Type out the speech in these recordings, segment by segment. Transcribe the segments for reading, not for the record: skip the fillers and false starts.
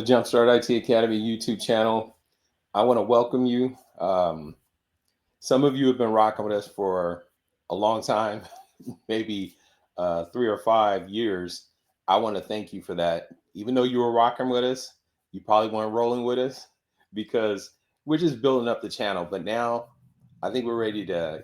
the JumpStart IT Academy YouTube channel. I want to welcome you. Some of you have been rocking with us for a long time, maybe 3 or 5 years. I want to thank you for that. Even though you were rocking with us, you probably weren't rolling with us because we're just building up the channel. But now I think we're ready to,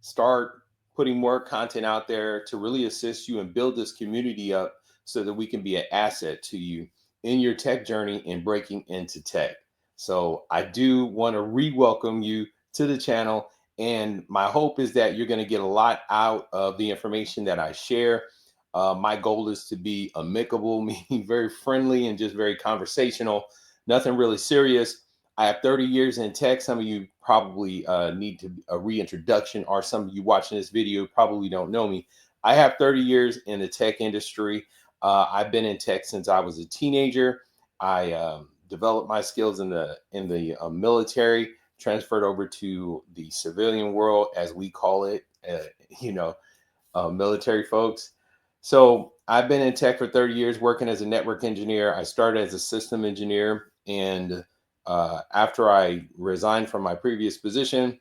start putting more content out there to really assist you and build this community up so that we can be an asset to you in your tech journey and breaking into tech. So I do want to re-welcome you to the channel. And my hope is that you're going to get a lot out of the information that I share. My goal is to be amicable, meaning very friendly and just very conversational, nothing really serious. I have 30 years in tech. Some of you probably need a reintroduction, or some of you watching this video probably don't know me. I have 30 years in the tech industry. I've been in tech since I was a teenager. I developed my skills in the military, transferred over to the civilian world, as we call it, military folks. So I've been in tech for 30 years, working as a network engineer. I started as a system engineer, and after I resigned from my previous position,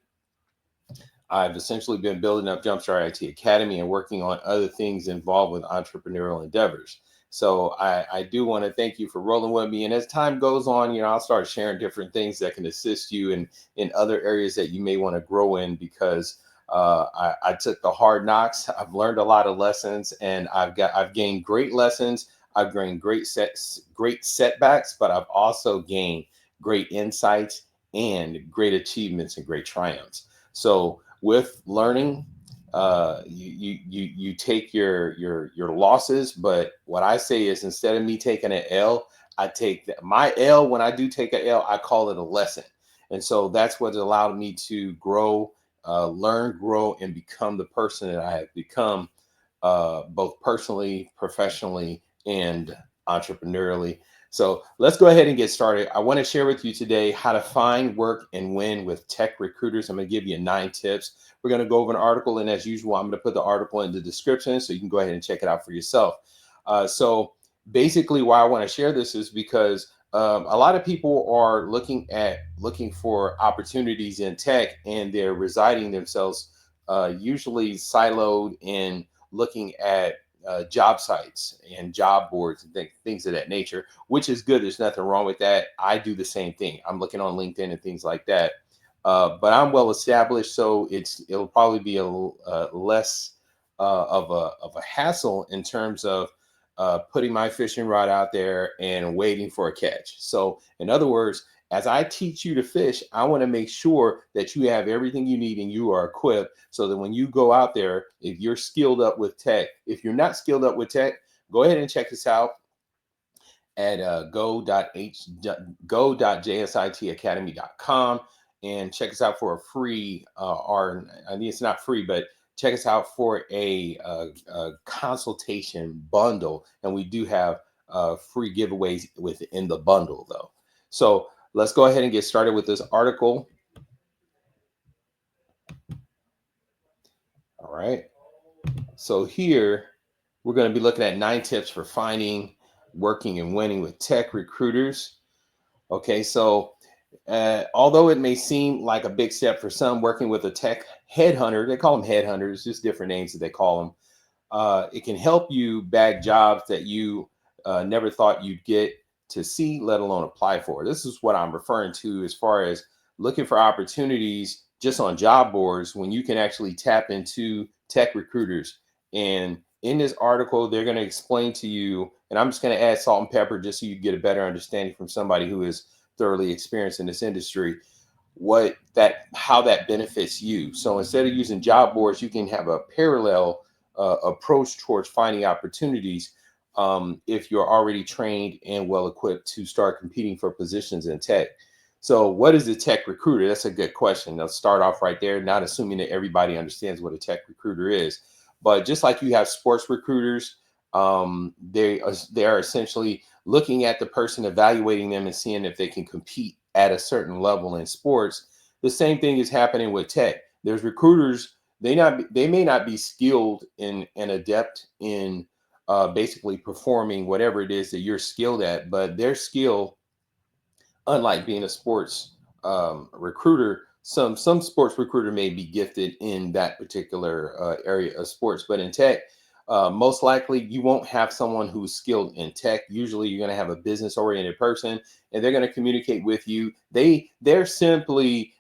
I've essentially been building up JumpStart IT Academy and working on other things involved with entrepreneurial endeavors. So I do want to thank you for rolling with me. And as time goes on, I'll start sharing different things that can assist you in other areas that you may want to grow in, because I took the hard knocks. I've learned a lot of lessons, and I've gained great lessons. I've gained great setbacks, but I've also gained great insights and great achievements and great triumphs. So with learning, you take your losses, but what I say is, instead of me taking an L, I take my L. When I do take an L, I call it a lesson. And so that's what's allowed me to grow, learn, grow, and become the person that I have become, both personally, professionally, and entrepreneurially. So let's go ahead and get started. I want to share with you today how to find work and win with tech recruiters. I'm going to give you 9 tips. We're going to go over an article, and as usual, I'm going to put the article in the description so you can go ahead and check it out for yourself. So basically, why I want to share this is because a lot of people are looking for opportunities in tech, and they're residing themselves usually siloed in looking at job sites and job boards and things of that nature, which is good. There's nothing wrong with that. I do the same thing. I'm looking on LinkedIn and things like that. But I'm well established, so it'll probably be a less of a hassle in terms of putting my fishing rod out there and waiting for a catch. So in other words, as I teach you to fish, I want to make sure that you have everything you need and you are equipped, so that when you go out there, if you're skilled up with tech, if you're not skilled up with tech, go ahead and check this out at go.jsitacademy.com and check us out for a free, or I mean, it's not free, but check us out for a consultation bundle. And we do have free giveaways within the bundle, though. So let's go ahead and get started with this article. All right. So here we're going to be looking at 9 tips for finding, working, and winning with tech recruiters. Okay, so although it may seem like a big step for some, working with a tech headhunter, they call them headhunters, just different names that they call them. It can help you bag jobs that you never thought you'd get to see, let alone apply for. This is what I'm referring to as far as looking for opportunities just on job boards, when you can actually tap into tech recruiters. And in this article, they're going to explain to you, and I'm just going to add salt and pepper just so you get a better understanding from somebody who is thoroughly experienced in this industry, how that benefits you. So instead of using job boards, you can have a parallel approach towards finding opportunities if you're already trained and well equipped to start competing for positions in tech. So what is a tech recruiter? That's a good question. Let's start off right there, not assuming that everybody understands what a tech recruiter is. But just like you have sports recruiters, they are essentially looking at the person, evaluating them, and seeing if they can compete at a certain level in sports. The same thing is happening with tech. There's recruiters, they may not be skilled and adept in basically performing whatever it is that you're skilled at. But their skill, unlike being a sports recruiter, some sports recruiter may be gifted in that particular area of sports, but in tech, most likely you won't have someone who's skilled in tech. Usually you're going to have a business oriented person, and they're going to communicate with you. They're simply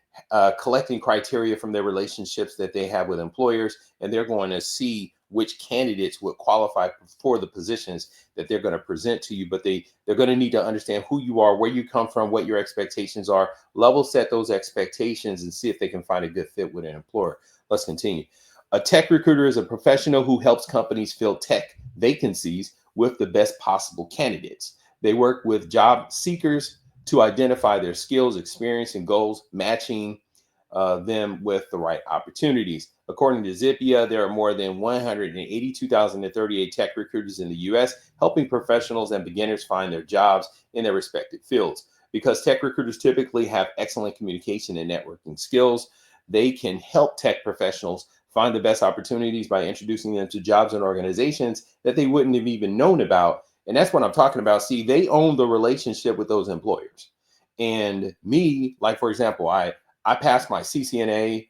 collecting criteria from their relationships that they have with employers, and they're going to see which candidates would qualify for the positions that they're going to present to you. But they're going to need to understand who you are, where you come from, what your expectations are, level set those expectations, and see if they can find a good fit with an employer. Let's continue. A tech recruiter is a professional who helps companies fill tech vacancies with the best possible candidates. They work with job seekers to identify their skills, experience, and goals, matching them with the right opportunities. According to Zippia, there are more than 182,038 tech recruiters in the US, helping professionals and beginners find their jobs in their respective fields. Because tech recruiters typically have excellent communication and networking skills, they can help tech professionals find the best opportunities by introducing them to jobs and organizations that they wouldn't have even known about. And that's what I'm talking about. See, they own the relationship with those employers. And me, like for example, I passed my CCNA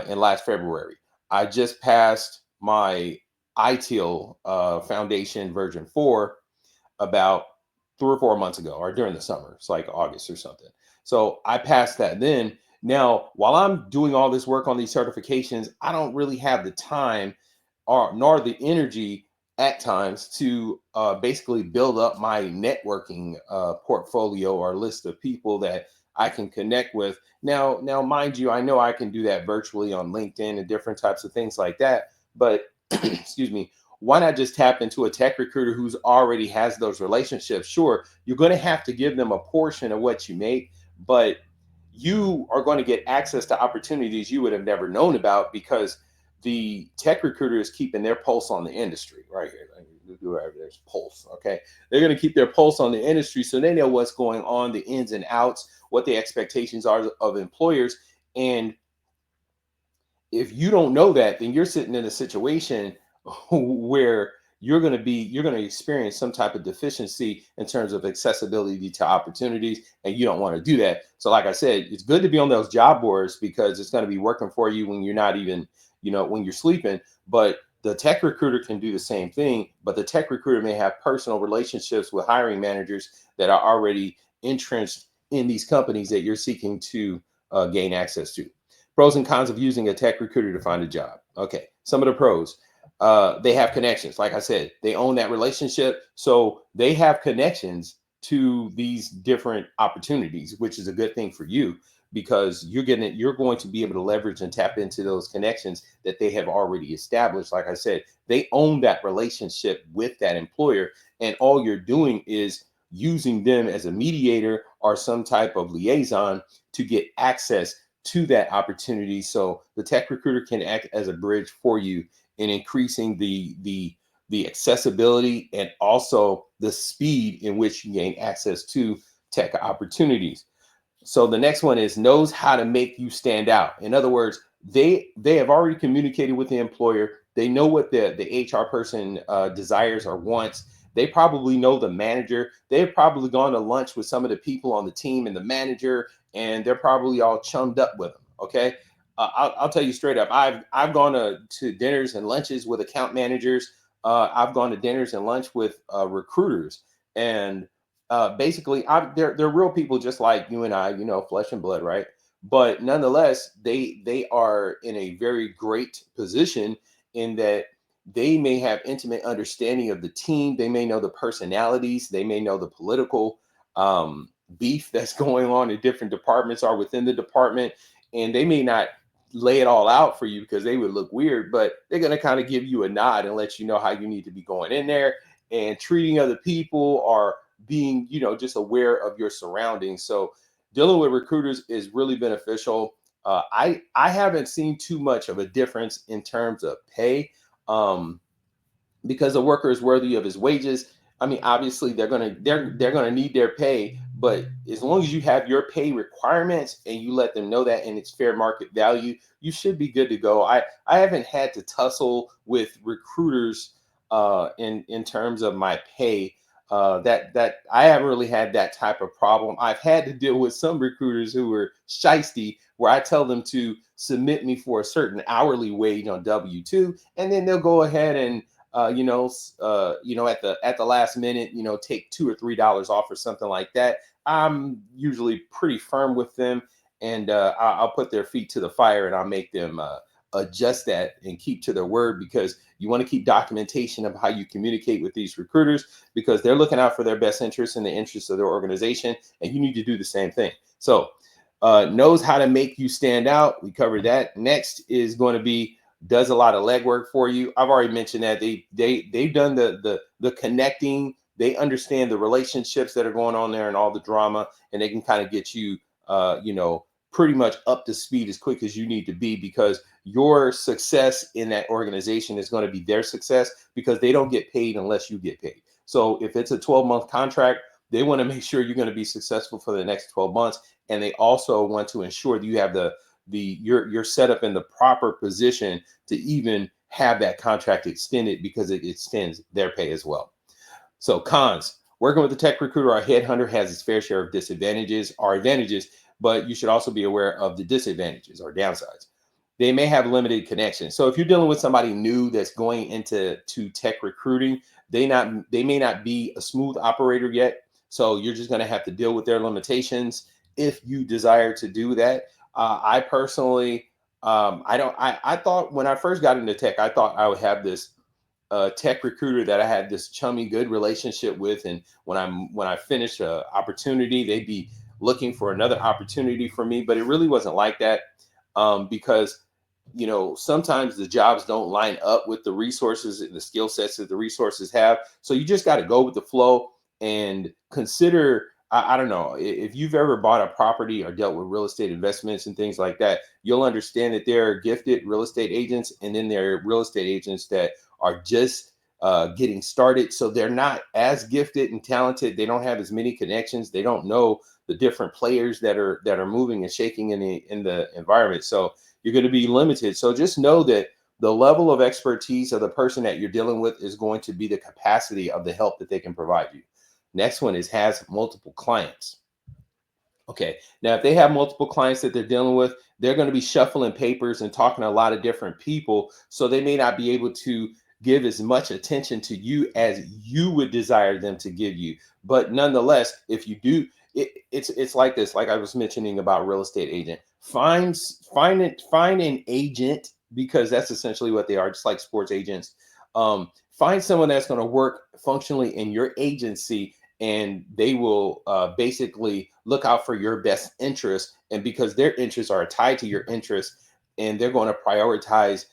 in last February. I just passed my ITIL Foundation version 4 about 3 or 4 months ago, or during the summer. It's like August or something. So I passed that then. Now, while I'm doing all this work on these certifications, I don't really have the time or nor the energy at times to basically build up my networking portfolio or list of people that I can connect with. Now, mind you, I know I can do that virtually on LinkedIn and different types of things like that. But excuse me, why not just tap into a tech recruiter who's already has those relationships? Sure, you're going to have to give them a portion of what you make, but you are going to get access to opportunities you would have never known about because the tech recruiter is keeping their pulse on the industry right here. There's pulse. Okay. They're going to keep their pulse on the industry so they know what's going on, the ins and outs, what the expectations are of employers. And if you don't know that, then you're sitting in a situation where you're going to experience some type of deficiency in terms of accessibility to opportunities, and you don't want to do that. So like I said, it's good to be on those job boards because it's going to be working for you when you're not even, when you're sleeping. But the tech recruiter can do the same thing, but the tech recruiter may have personal relationships with hiring managers that are already entrenched in these companies that you're seeking to gain access to. Pros and cons of using a tech recruiter to find a job. Okay, some of the pros. They have connections. Like I said, they own that relationship. So they have connections to these different opportunities, which is a good thing for you because you're going to be able to leverage and tap into those connections that they have already established. Like I said, they own that relationship with that employer, and all you're doing is using them as a mediator or some type of liaison to get access to that opportunity. So the tech recruiter can act as a bridge for you in increasing the accessibility and also the speed in which you gain access to tech opportunities. So the next one is knows how to make you stand out. In other words, they have already communicated with the employer. They know what the HR person desires or wants. They probably know the manager. They've probably gone to lunch with some of the people on the team and the manager, and they're probably all chummed up with them. Okay, I'll tell you straight up. I've gone to dinners and lunches with account managers. I've gone to dinners and lunch with recruiters, and basically they're real people just like you and I, flesh and blood, right? But nonetheless, they are in a very great position in that they may have intimate understanding of the team. They may know the personalities. They may know the political beef that's going on in different departments or within the department, and they may not lay it all out for you because they would look weird, but they're going to kind of give you a nod and let you know how you need to be going in there and treating other people or being, just aware of your surroundings. So dealing with recruiters is really beneficial. I haven't seen too much of a difference in terms of pay because the worker is worthy of his wages. I mean, obviously they're gonna need their pay, but as long as you have your pay requirements and you let them know that and it's fair market value, you should be good to go. I haven't had to tussle with recruiters in terms of my pay. That I haven't really had that type of problem. I've had to deal with some recruiters who were shisty, where I tell them to submit me for a certain hourly wage on W-2, and then they'll go ahead and at the last minute, take $2 or $3 off or something like that. I'm usually pretty firm with them, and I'll put their feet to the fire, and I'll make them adjust that and keep to their word, because you want to keep documentation of how you communicate with these recruiters, because they're looking out for their best interests and the interests of their organization, and you need to do the same thing. So knows how to make you stand out. We covered that. Next is going to be does a lot of legwork for you. I've already mentioned that they've done the connecting. They understand the relationships that are going on there and all the drama, and they can kind of get you pretty much up to speed as quick as you need to be, because your success in that organization is going to be their success, because they don't get paid unless you get paid. So if it's a 12-month contract, they want to make sure you're going to be successful for the next 12 months. And they also want to ensure that you have you're set up in the proper position to even have that contract extended, because it extends their pay as well. So cons: working with a tech recruiter or a headhunter has its fair share of disadvantages or advantages, but you should also be aware of the disadvantages or downsides. They may have limited connections. So if you're dealing with somebody new that's going into tech recruiting, they may not be a smooth operator yet. So you're just going to have to deal with their limitations if you desire to do that. I personally, I thought when I first got into tech, I thought I would have this tech recruiter that I had this chummy good relationship with, and when I finished an opportunity, they'd be looking for another opportunity for me. But it really wasn't like that, because sometimes the jobs don't line up with the resources and the skill sets that the resources have. So you just got to go with the flow and consider. I don't know if you've ever bought a property or dealt with real estate investments and things like that. You'll understand that there are gifted real estate agents, and then there are real estate agents that are just getting started. So they're not as gifted and talented. They don't have as many connections. They don't know the different players that are moving and shaking in the environment. So you're going to be limited. So just know that the level of expertise of the person that you're dealing with is going to be the capacity of the help that they can provide you. Next one is has multiple clients. Okay, now if they have multiple clients that they're dealing with, they're going to be shuffling papers and talking to a lot of different people. So they may not be able to give as much attention to you as you would desire them to give you. But nonetheless, if you do, it's like this, like I was mentioning about real estate agent. Find an agent, because that's essentially what they are, just like sports agents. Find someone that's going to work functionally in your agency, and they will basically look out for your best interests, and because their interests are tied to your interests, and they're going to prioritize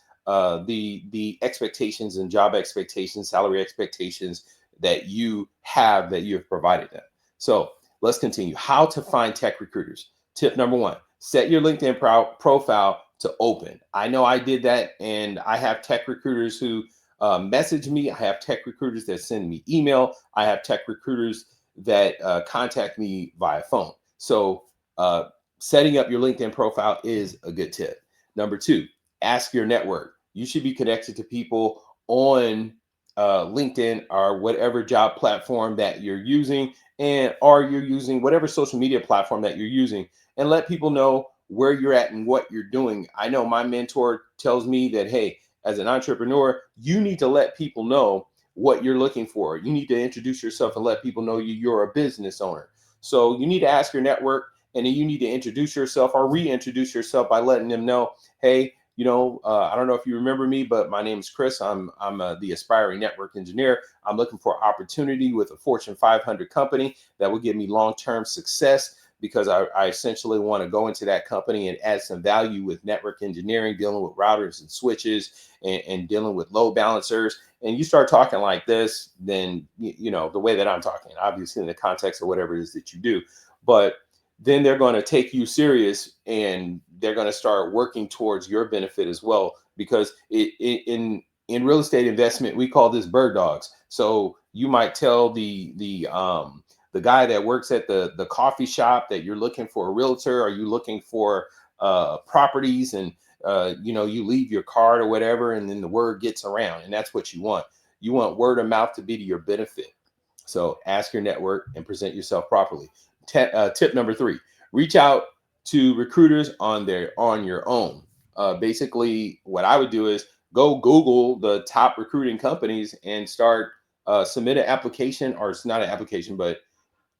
the expectations and job expectations, salary expectations that you have provided them. So let's continue. How to find tech recruiters. Tip number one: set your LinkedIn profile to open. I know I did that, and I have tech recruiters who message me. I have tech recruiters that send me email. I have tech recruiters that contact me via phone. So setting up your LinkedIn profile is a good tip. Number two, ask your network. You should be connected to people on LinkedIn or whatever job platform that you're using, or you're using whatever social media platform that you're using, and let people know where you're at and what you're doing. I know my mentor tells me that, hey, as an entrepreneur, you need to let people know what you're looking for. You need to introduce yourself and let people know you're a business owner. So you need to ask your network, and then you need to introduce yourself or reintroduce yourself by letting them know, hey, I don't know if you remember me, but my name is Chris. I'm the aspiring network engineer. I'm looking for opportunity with a Fortune 500 company that will give me long-term success, because I essentially want to go into that company and add some value with network engineering, dealing with routers and switches, and dealing with load balancers. And you start talking like this, then, the way that I'm talking, obviously in the context of whatever it is that you do, but then they're going to take you serious, and they're going to start working towards your benefit as well, because in real estate investment, we call this bird dogs. So you might tell the guy that works at the coffee shop that you're looking for a realtor, or you looking for properties, and you leave your card or whatever, and then the word gets around, and that's what you want. You want word of mouth to be to your benefit. So ask your network and present yourself properly. Tip number 3, reach out to recruiters on your own. Basically, what I would do is go Google the top recruiting companies and start submit an application, or it's not an application, but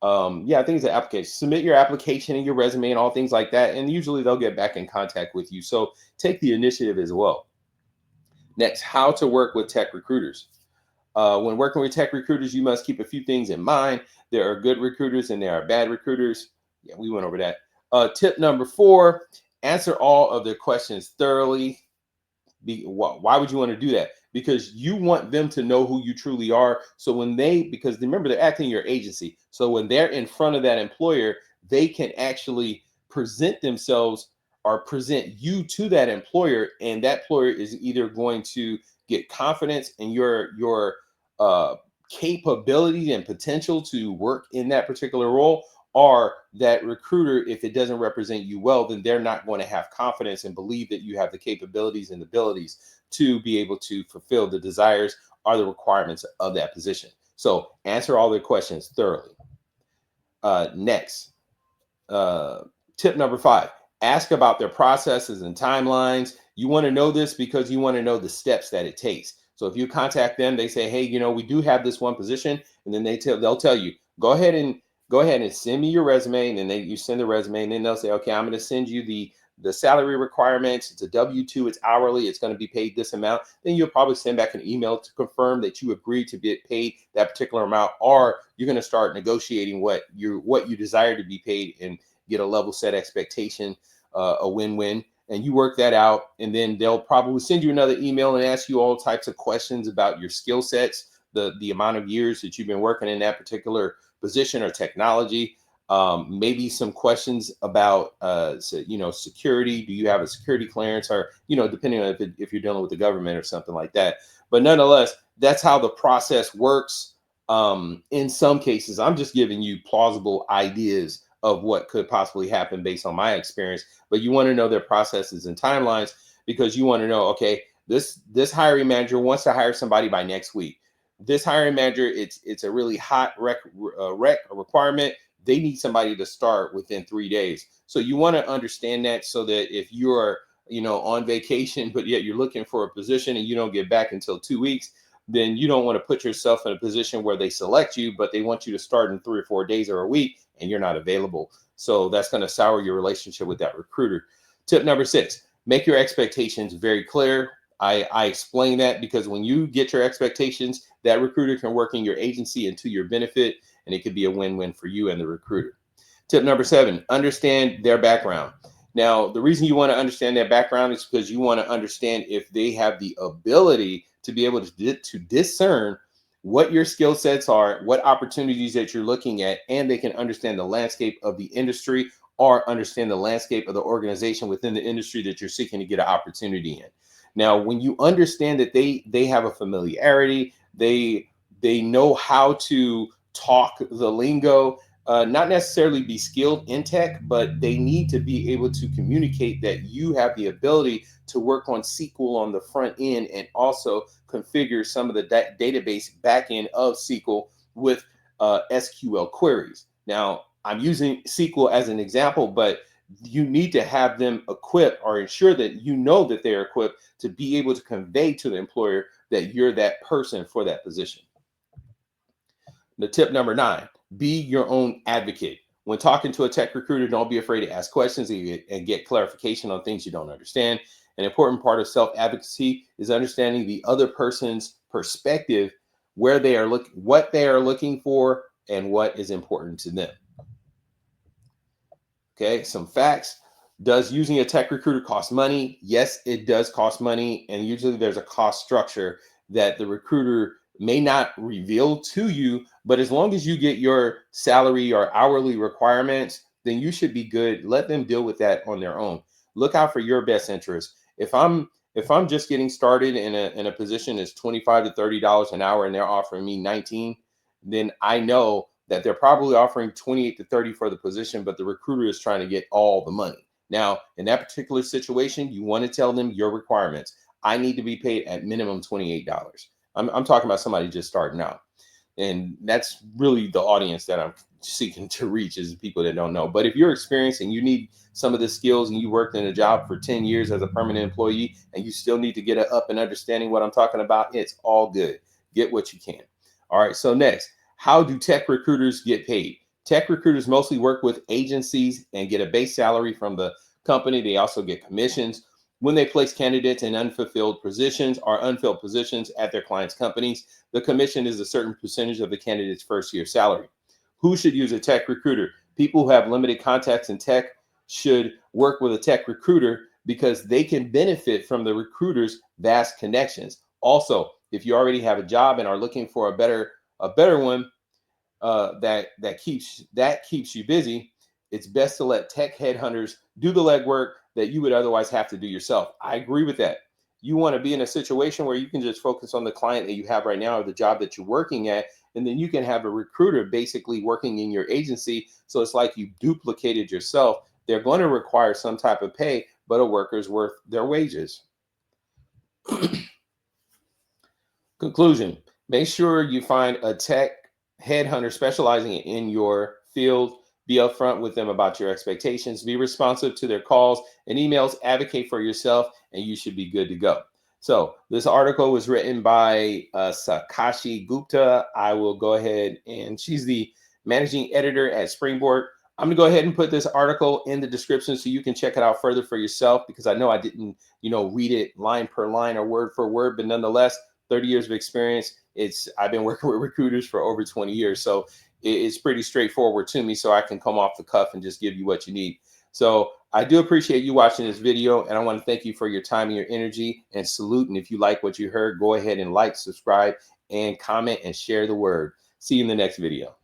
yeah, I think it's an application. Submit your application and your resume and all things like that, and usually they'll get back in contact with you. So take the initiative as well. Next, how to work with tech recruiters. When working with tech recruiters, you must keep a few things in mind. There are good recruiters and there are bad recruiters. Yeah, we went over that. Tip number 4, answer all of their questions thoroughly. Why would you want to do that? Because you want them to know who you truly are. So because remember, they're acting your agency. So when they're in front of that employer, they can actually present themselves or present you to that employer, and that employer is either going to get confidence in your uh, capability and potential to work in that particular role, or that recruiter, if it doesn't represent you well, then they're not going to have confidence and believe that you have the capabilities and abilities to be able to fulfill the desires or the requirements of that position. So answer all their questions thoroughly. Next, tip number 5, ask about their processes and timelines. You want to know this because you want to know the steps that it takes. So if you contact them, they say, hey, we do have this one position, and then they'll tell you, go ahead and send me your resume. And then you send the resume, and then they'll say, okay, I'm going to send you the salary requirements. It's a W-2, it's hourly, it's going to be paid this amount. Then you'll probably send back an email to confirm that you agree to get paid that particular amount, or you're going to start negotiating what you desire to be paid and get a level set expectation, a win-win. And you work that out, and then they'll probably send you another email and ask you all types of questions about your skill sets, the amount of years that you've been working in that particular position or technology. Maybe some questions about security. Do you have a security clearance, or depending on if you're dealing with the government or something like that. But nonetheless, that's how the process works. In some cases, I'm just giving you plausible ideas of what could possibly happen based on my experience. But you want to know their processes and timelines, because you want to know, okay, this hiring manager wants to hire somebody by next week. This hiring manager, it's a really hot requirement. They need somebody to start within 3 days. So you want to understand that, so that if you're on vacation, but yet you're looking for a position and you don't get back until 2 weeks, then you don't want to put yourself in a position where they select you, but they want you to start in 3 or 4 days or a week, and you're not available. So that's going to sour your relationship with that recruiter. Tip number 6, make your expectations very clear. I explain that because when you get your expectations, that recruiter can work in your agency and to your benefit, and it could be a win-win for you and the recruiter. Tip number 7, understand their background. Now, the reason you want to understand their background is because you want to understand if they have the ability to be able to discern what your skill sets are, what opportunities that you're looking at, and they can understand the landscape of the industry, or understand the landscape of the organization within the industry that you're seeking to get an opportunity in. Now, when you understand that they have a familiarity, they know how to talk the lingo, not necessarily be skilled in tech, but they need to be able to communicate that you have the ability to work on SQL on the front end and also configure some of the database backend of SQL with SQL queries. Now, I'm using SQL as an example, but you need to have them equipped, or ensure that that they're equipped to be able to convey to the employer that you're that person for that position. The tip number 9, be your own advocate. When talking to a tech recruiter, don't be afraid to ask questions and get clarification on things you don't understand. An important part of self-advocacy is understanding the other person's perspective, what they are looking for, and what is important to them. Okay, some facts. Does using a tech recruiter cost money? Yes, it does cost money. And usually there's a cost structure that the recruiter may not reveal to you. But as long as you get your salary or hourly requirements, then you should be good. Let them deal with that on their own. Look out for your best interest. If I'm just getting started in a position that's $25 to $30 an hour and they're offering me 19, then I know that they're probably offering 28 to 30 for the position, but the recruiter is trying to get all the money. Now, in that particular situation, you want to tell them your requirements. I need to be paid at minimum $28. I'm talking about somebody just starting out. And that's really the audience that I'm seeking to reach, is people that don't know. But if you're experienced and you need some of the skills, and you worked in a job for 10 years as a permanent employee, and you still need to get up and understanding what I'm talking about, it's all good. Get what you can. All right. So next, how do tech recruiters get paid? Tech recruiters mostly work with agencies and get a base salary from the company. They also get commissions when they place candidates in unfulfilled positions or unfilled positions at their clients' companies. The commission is a certain percentage of the candidate's first year salary. Who should use a tech recruiter? People who have limited contacts in tech should work with a tech recruiter because they can benefit from the recruiter's vast connections. Also, if you already have a job and are looking for a better one, that keeps you busy, it's best to let tech headhunters do the legwork that you would otherwise have to do yourself. I agree with that. You want to be in a situation where you can just focus on the client that you have right now, or the job that you're working at, and then you can have a recruiter basically working in your agency. So it's like you duplicated yourself. They're going to require some type of pay, but a worker's worth their wages. Conclusion: make sure you find a tech headhunter specializing in your field. Be upfront with them about your expectations. Be responsive to their calls and emails. Advocate for yourself, and you should be good to go. So, this article was written by Sakashi Gupta. I will go ahead, and she's the managing editor at Springboard. I'm going to go ahead and put this article in the description so you can check it out further for yourself, because I know I didn't, read it line per line or word for word, but nonetheless, 30 years of experience. I've been working with recruiters for over 20 years. So it's pretty straightforward to me. So I can come off the cuff and just give you what you need. So I do appreciate you watching this video, and I want to thank you for your time and your energy, and salute. And if you like what you heard, go ahead and like, subscribe, and comment, and share the word. See you in the next video.